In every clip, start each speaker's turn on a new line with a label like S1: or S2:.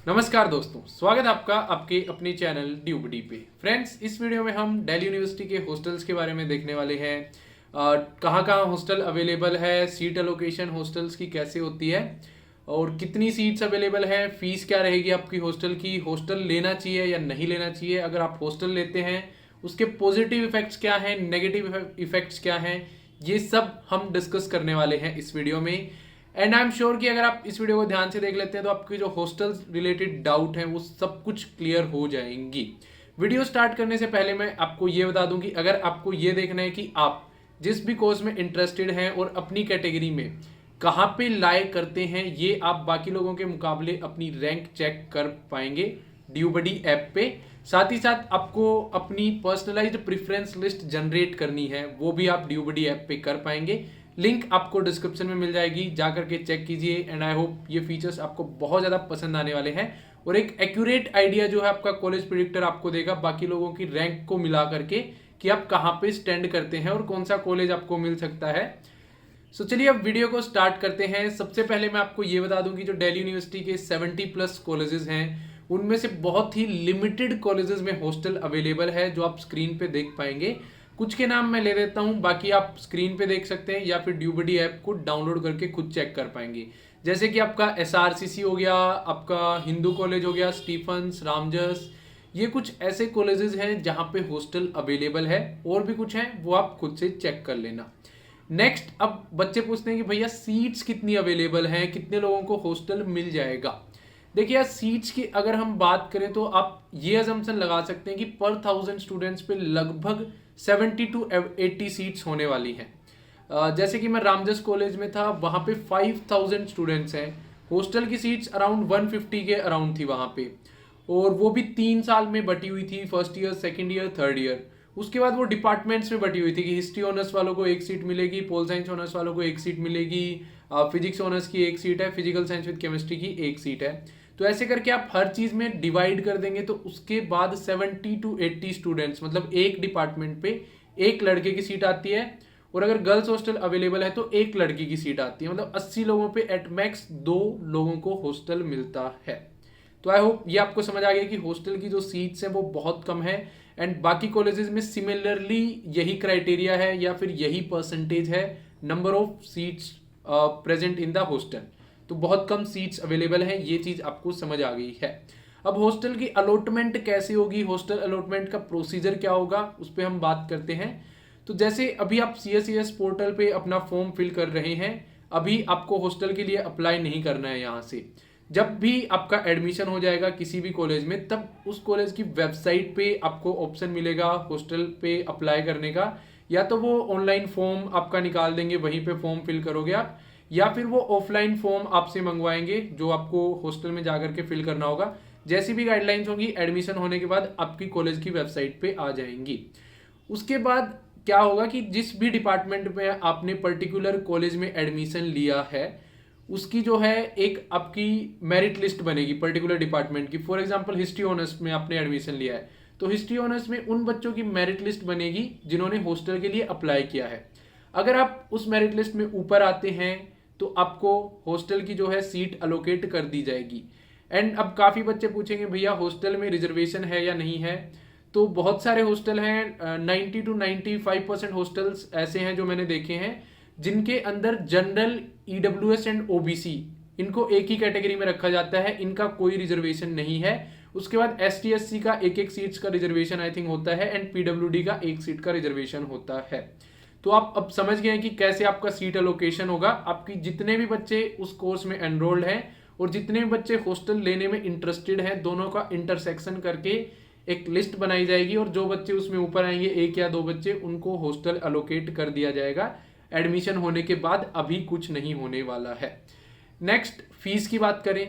S1: नमस्कार दोस्तों, स्वागत है आपका आपके अपने चैनल ड्यूबडी पे। फ्रेंड्स, इस वीडियो में हम दिल्ली यूनिवर्सिटी के हॉस्टल्स के बारे में देखने वाले हैं। कहाँ कहाँ हॉस्टल अवेलेबल है, सीट एलोकेशन हॉस्टल्स की कैसे होती है और कितनी सीट्स अवेलेबल है, फीस क्या रहेगी आपकी हॉस्टल की, हॉस्टल लेना चाहिए या नहीं लेना चाहिए, अगर आप हॉस्टल लेते हैं उसके पॉजिटिव इफेक्ट्स क्या हैं, नेगेटिव इफेक्ट्स क्या हैं, ये सब हम डिस्कस करने वाले हैं इस वीडियो में। एंड आई एम श्योर कि अगर आप इस वीडियो को ध्यान से देख लेते हैं तो आपके जो हॉस्टल रिलेटेड डाउट हैं वो सब कुछ क्लियर हो जाएंगी। वीडियो स्टार्ट करने से पहले मैं आपको ये बता दूं कि अगर आपको ये देखना है कि आप जिस भी कोर्स में इंटरेस्टेड हैं और अपनी कैटेगरी में कहाँ पे लाए करते हैं, ये आप बाकी लोगों के मुकाबले अपनी रैंक चेक कर पाएंगे ड्यूबडी ऐप पे। साथ ही साथ आपको अपनी पर्सनलाइज्ड प्रेफरेंस लिस्ट जनरेट करनी है, वो भी आप ड्यूबडी ऐप पे कर पाएंगे। लिंक आपको डिस्क्रिप्शन में मिल जाएगी, जा करके चेक कीजिए। एंड आई होप ये फीचर्स आपको बहुत ज़्यादा पसंद आने वाले हैं और एक एक्यूरेट आइडिया जो है आपका कॉलेज प्रेडिक्टर आपको देगा बाकी लोगों की रैंक को मिला करके कि आप कहाँ पे स्टैंड करते हैं और कौन सा कॉलेज आपको मिल सकता है। सो चलिए अब वीडियो को स्टार्ट करते हैं। सबसे पहले मैं आपको ये बता दूं कि जो दिल्ली यूनिवर्सिटी के 70+ कॉलेजेस हैं उनमें से बहुत ही लिमिटेड कॉलेजेस में हॉस्टल अवेलेबल है जो आप स्क्रीन पे देख पाएंगे। कुछ के नाम मैं ले देता हूं, बाकी आप स्क्रीन पे देख सकते हैं या फिर ड्यूबडी ऐप को डाउनलोड करके खुद चेक कर पाएंगे। जैसे कि आपका SRCC हो गया, आपका हिंदू कॉलेज हो गया, स्टीफंस, रामजस, ये कुछ ऐसे कॉलेजेस हैं जहां पे हॉस्टल अवेलेबल है। और भी कुछ हैं वो आप खुद से चेक कर लेना। नेक्स्ट, अब बच्चे पूछते हैं कि भैया सीट्स कितनी अवेलेबल हैं, कितने लोगों को हॉस्टल मिल जाएगा। देखिए यार, सीट्स की अगर हम बात करें तो आप ये अजम्पशन लगा सकते हैं कि पर 1000 स्टूडेंट्स पे लगभग 70 to 80 सीट्स होने वाली हैं। जैसे कि मैं रामजस कॉलेज में था, वहाँ पे 5000 स्टूडेंट्स हैं। हॉस्टल की सीट्स अराउंड 150 के अराउंड थी वहाँ पे, और वो भी 3 साल में बटी हुई थी, first year, second year, third year. उसके बाद वो डिपार्टमेंट्स में बटी हुई थी कि हिस्ट्री ऑनर्स वालों को एक सीट मिलेगी, पोल साइंस ऑनर्स वालों को एक सीट मिलेगी, फिजिक्स ऑनर्स की एक सीट है, फिजिकल साइंस विद केमिस्ट्री की एक सीट है। तो ऐसे करके आप हर चीज में डिवाइड कर देंगे तो उसके बाद 70 to 80 स्टूडेंट्स, मतलब एक डिपार्टमेंट पे एक लड़के की सीट आती है। और अगर गर्ल्स हॉस्टल अवेलेबल है तो एक लड़की की सीट आती है, मतलब 80 लोगों पे एट मैक्स 2 लोगों को हॉस्टल मिलता है। तो आई होप ये आपको समझ आ गया कि हॉस्टल की जो सीट्स हैं वो बहुत कम है। एंड बाकी कॉलेजेस में सिमिलरली यही क्राइटेरिया है या फिर यही परसेंटेज है number of seats present in the hostel. तो बहुत कम सीट्स अवेलेबल हैं, ये चीज आपको समझ आ गई है। अब हॉस्टल की अलॉटमेंट कैसे होगी, हॉस्टल अलॉटमेंट का प्रोसीजर क्या होगा, उस पर हम बात करते हैं। तो जैसे अभी आप CSES पोर्टल पे अपना फॉर्म फिल कर रहे हैं, अभी आपको हॉस्टल के लिए अप्लाई नहीं करना है यहाँ से। जब भी आपका एडमिशन हो जाएगा किसी भी कॉलेज में, तब उस कॉलेज की वेबसाइट पे आपको ऑप्शन मिलेगा हॉस्टल पे अप्लाई करने का। या तो वो ऑनलाइन फॉर्म आपका निकाल देंगे, वहीं पे फॉर्म फिल करोगे आप, या फिर वो ऑफलाइन फॉर्म आपसे मंगवाएंगे जो आपको हॉस्टल में जाकर के फिल करना होगा। जैसी भी गाइडलाइंस होंगी एडमिशन होने के बाद आपकी कॉलेज की वेबसाइट पे आ जाएंगी। उसके बाद क्या होगा कि जिस भी डिपार्टमेंट में आपने पर्टिकुलर कॉलेज में एडमिशन लिया है उसकी जो है एक आपकी मेरिट लिस्ट बनेगी पर्टिकुलर डिपार्टमेंट की। फॉर एग्जांपल हिस्ट्री ऑनर्स में आपने एडमिशन लिया है तो हिस्ट्री ऑनर्स में उन बच्चों की मेरिट लिस्ट बनेगी जिन्होंने हॉस्टल के लिए अप्लाई किया है। अगर आप उस मेरिट लिस्ट में ऊपर आते हैं तो आपको हॉस्टल की जो है सीट अलोकेट कर दी जाएगी। एंड अब काफ़ी बच्चे पूछेंगे भैया हॉस्टल में रिजर्वेशन है या नहीं है। तो बहुत सारे हॉस्टल हैं, 90 to 95% हॉस्टल्स ऐसे हैं जो मैंने देखे हैं जिनके अंदर जनरल, EWS एंड OBC इनको एक ही कैटेगरी में रखा जाता है, इनका कोई रिजर्वेशन नहीं है। उसके बाद ST SC का एक सीट्स का रिजर्वेशन आई थिंक होता है, एंड PWD का एक सीट का रिजर्वेशन होता है। तो आप अब समझ गए हैं कि कैसे आपका सीट एलोकेशन होगा। आपकी जितने भी बच्चे उस कोर्स में एनरोल्ड हैं और जितने भी बच्चे हॉस्टल लेने में इंटरेस्टेड हैं, दोनों का इंटरसेक्शन करके एक लिस्ट बनाई जाएगी और जो बच्चे उसमें ऊपर आएंगे, एक या दो बच्चे, उनको हॉस्टल एलोकेट कर दिया जाएगा एडमिशन होने के बाद। अभी कुछ नहीं होने वाला है। नेक्स्ट, फीस की बात करें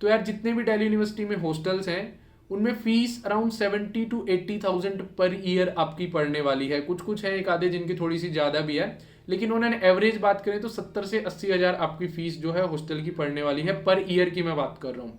S1: तो यार जितने भी दिल्ली यूनिवर्सिटी में हॉस्टल्स हैं उनमें fees around 70 to 80,000 per year आपकी पड़ने वाली है। कुछ कुछ है एक आधे जिनकी थोड़ी सी ज़्यादा भी है, लेकिन उन्होंने एवरेज बात करें तो 70 से 80 हज़ार आपकी फीस जो है हॉस्टल की पड़ने वाली है, पर ईयर की मैं बात कर रहा हूँ।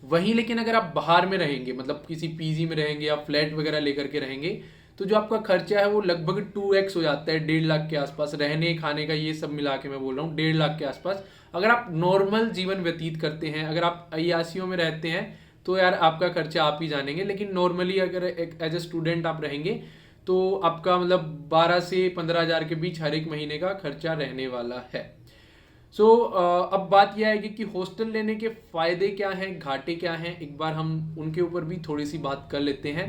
S1: वहीं लेकिन अगर आप बाहर में रहेंगे, मतलब किसी PG में रहेंगे या फ्लैट वगैरह लेकर के रहेंगे, तो जो आपका खर्चा है वो लगभग 2x हो जाता है, 1.5 लाख के आसपास। रहने खाने का ये सब मिला के मैं बोल रहा हूँ 1.5 लाख के आसपास अगर आप नॉर्मल जीवन व्यतीत करते हैं, अगर आप अय्यासियों में रहते हैं तो यार आपका खर्चा आप ही जानेंगे, लेकिन नॉर्मली अगर एक एज ए स्टूडेंट आप रहेंगे तो आपका मतलब 12 से 15 हज़ार के बीच हर एक महीने का खर्चा रहने वाला है। अब बात यह आएगी कि हॉस्टल लेने के फायदे क्या हैं, घाटे क्या हैं, एक बार हम उनके ऊपर भी थोड़ी सी बात कर लेते हैं।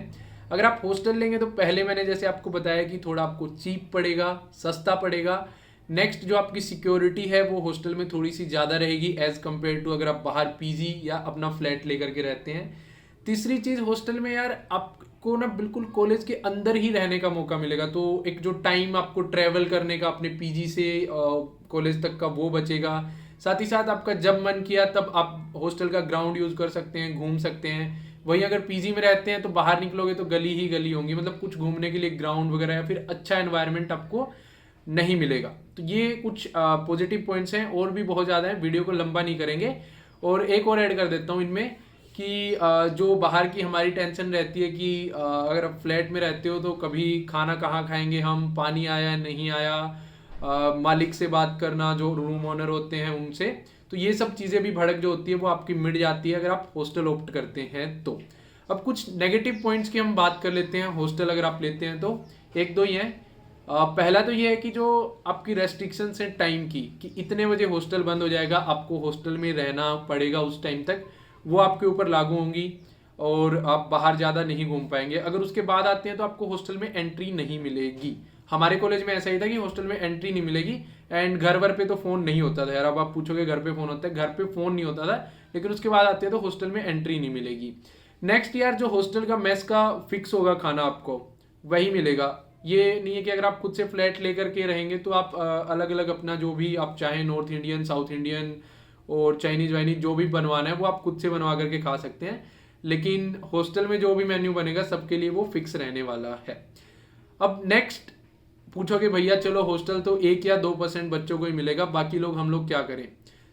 S1: अगर आप हॉस्टल लेंगे तो पहले मैंने जैसे आपको बताया कि थोड़ा आपको चीप पड़ेगा, सस्ता पड़ेगा। नेक्स्ट जो आपकी सिक्योरिटी है वो हॉस्टल में थोड़ी सी ज़्यादा रहेगी एज कम्पेयर टू अगर आप बाहर पीजी या अपना फ्लैट लेकर के रहते हैं। तीसरी चीज़, हॉस्टल में यार आपको ना बिल्कुल कॉलेज के अंदर ही रहने का मौका मिलेगा, तो एक जो टाइम आपको ट्रैवल करने का अपने पीजी से कॉलेज तक का वो बचेगा। साथ ही साथ आपका जब मन किया तब आप हॉस्टल का ग्राउंड यूज़ कर सकते हैं, घूम सकते हैं। वहीं अगर पीजी में रहते हैं तो बाहर निकलोगे तो गली ही गली होंगी, मतलब कुछ घूमने के लिए ग्राउंड वगैरह या फिर अच्छा एनवायरनमेंट आपको नहीं मिलेगा। तो ये कुछ पॉजिटिव पॉइंट्स हैं, और भी बहुत ज़्यादा हैं, वीडियो को लंबा नहीं करेंगे। और एक और ऐड कर देता हूँ इनमें कि जो बाहर की हमारी टेंशन रहती है कि अगर आप फ्लैट में रहते हो तो कभी खाना कहाँ खाएंगे हम, पानी आया नहीं आया, मालिक से बात करना, जो रूम ओनर होते हैं उनसे, तो ये सब चीज़ें भी भड़क जो होती है वो आपकी मिट जाती है अगर आप हॉस्टल ऑप्ट करते हैं तो। अब कुछ नेगेटिव पॉइंट्स की हम बात कर लेते हैं हॉस्टल अगर आप लेते हैं तो। एक दो ही हैं। पहला तो ये है कि जो आपकी रेस्ट्रिक्शंस है टाइम की, कि इतने बजे हॉस्टल बंद हो जाएगा, आपको हॉस्टल में रहना पड़ेगा उस टाइम तक, वो आपके ऊपर लागू होंगी और आप बाहर ज़्यादा नहीं घूम पाएंगे। अगर उसके बाद आते हैं तो आपको हॉस्टल में एंट्री नहीं मिलेगी। हमारे कॉलेज में ऐसा ही था कि हॉस्टल में एंट्री नहीं मिलेगी, एंड घर वर पे तो फ़ोन नहीं होता था यार। अब आप पूछोगे घर पे फ़ोन होता है, घर पे फ़ोन नहीं होता था, लेकिन उसके बाद आते हैं तो हॉस्टल में एंट्री नहीं मिलेगी। नेक्स्ट यार, जो हॉस्टल का मेस का फिक्स होगा खाना आपको वही मिलेगा। ये नहीं है कि अगर आप खुद से फ्लैट लेकर के रहेंगे तो आप अलग अलग अपना जो भी आप चाहें, नॉर्थ इंडियन, साउथ इंडियन और चाइनीज़ वाइनीज जो भी बनवाना है वो आप खुद से बनवा करके खा सकते हैं, लेकिन हॉस्टल में जो भी मेन्यू बनेगा सबके लिए वो फिक्स रहने वाला है। अब नेक्स्ट पूछोगे भैया चलो हॉस्टल तो 1 या 2% बच्चों को ही मिलेगा, बाकी लोग हम लोग क्या करें।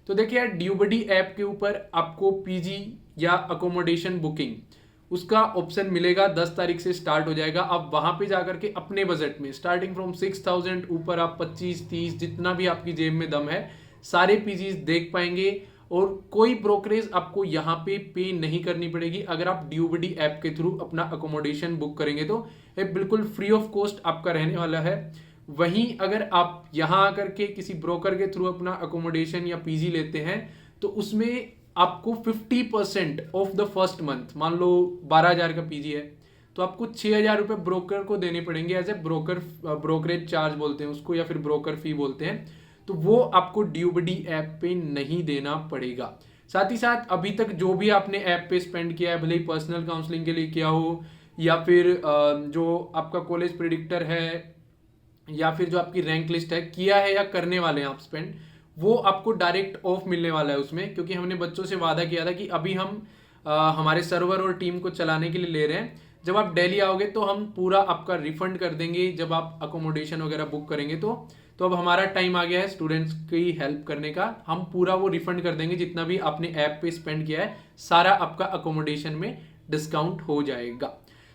S1: तो देखिए यार, ड्यूबडी ऐप के ऊपर आपको पीजी या अकोमोडेशन बुकिंग उसका ऑप्शन मिलेगा। 10 तारीख से स्टार्ट हो जाएगा। आप वहां पे जाकर के अपने बजट में स्टार्टिंग फ्रॉम 6000 ऊपर आप 25-30 जितना भी आपकी जेब में दम है सारे पीजीज देख पाएंगे, और कोई ब्रोकरेज आपको यहाँ पे नहीं करनी पड़ेगी। अगर आप ड्यूबडी ऐप के थ्रू अपना अकोमोडेशन बुक करेंगे तो ये बिल्कुल फ्री ऑफ कॉस्ट आपका रहने वाला है। वहीं अगर आप यहाँ आकर के किसी ब्रोकर के थ्रू अपना अकोमोडेशन या पीजी लेते हैं तो उसमें आपको 50% ऑफ द फर्स्ट मंथ, मान लो 12,000 का पीजी है तो आपको 6,000 रुपये ब्रोकर को देने पड़ेंगे एज ए ब्रोकरेज चार्ज बोलते हैं उसको, या फिर ब्रोकर फी बोलते हैं। तो वो आपको ड्यूबडी ऐप पे नहीं देना पड़ेगा। साथ ही साथ अभी तक जो भी आपने ऐप पे स्पेंड किया है, भले ही पर्सनल काउंसलिंग के लिए किया हो या फिर जो आपका कॉलेज प्रिडिक्टर है या फिर जो आपकी रैंक लिस्ट है, किया है या करने वाले हैं आप स्पेंड, वो आपको डायरेक्ट ऑफ मिलने वाला है उसमें। क्योंकि हमने बच्चों से वादा किया था कि अभी हम हमारे सर्वर और टीम को चलाने के लिए ले रहे हैं, जब आप दिल्ली आओगे तो हम पूरा आपका रिफंड कर देंगे जब आप अकोमोडेशन वगैरह बुक करेंगे तो अब हमारा टाइम आ गया है स्टूडेंट्स की हेल्प करने का। हम पूरा वो रिफंड कर देंगे जितना भी आपने ऐप पे स्पेंड किया है, सारा आपका अकोमोडेशन में डिस्काउंट हो जाएगा।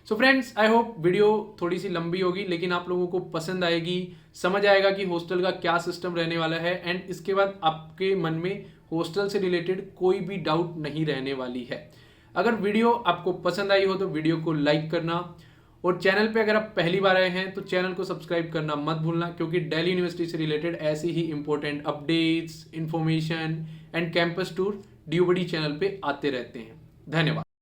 S1: So friends, I hope video थोड़ी सी लंबी होगी लेकिन आप लोगों को पसंद आएगी, समझ आएगा कि हॉस्टल का क्या सिस्टम रहने वाला है, एंड इसके बाद आपके मन में हॉस्टल से रिलेटेड कोई भी डाउट नहीं रहने वाली है। अगर वीडियो आपको पसंद आई हो तो वीडियो को लाइक करना, और चैनल पे अगर आप पहली बार आए हैं तो चैनल को सब्सक्राइब करना मत भूलना, क्योंकि दिल्ली यूनिवर्सिटी से रिलेटेड ऐसे ही important updates, information and campus tour ड्यूबडी चैनल पे आते रहते हैं। धन्यवाद।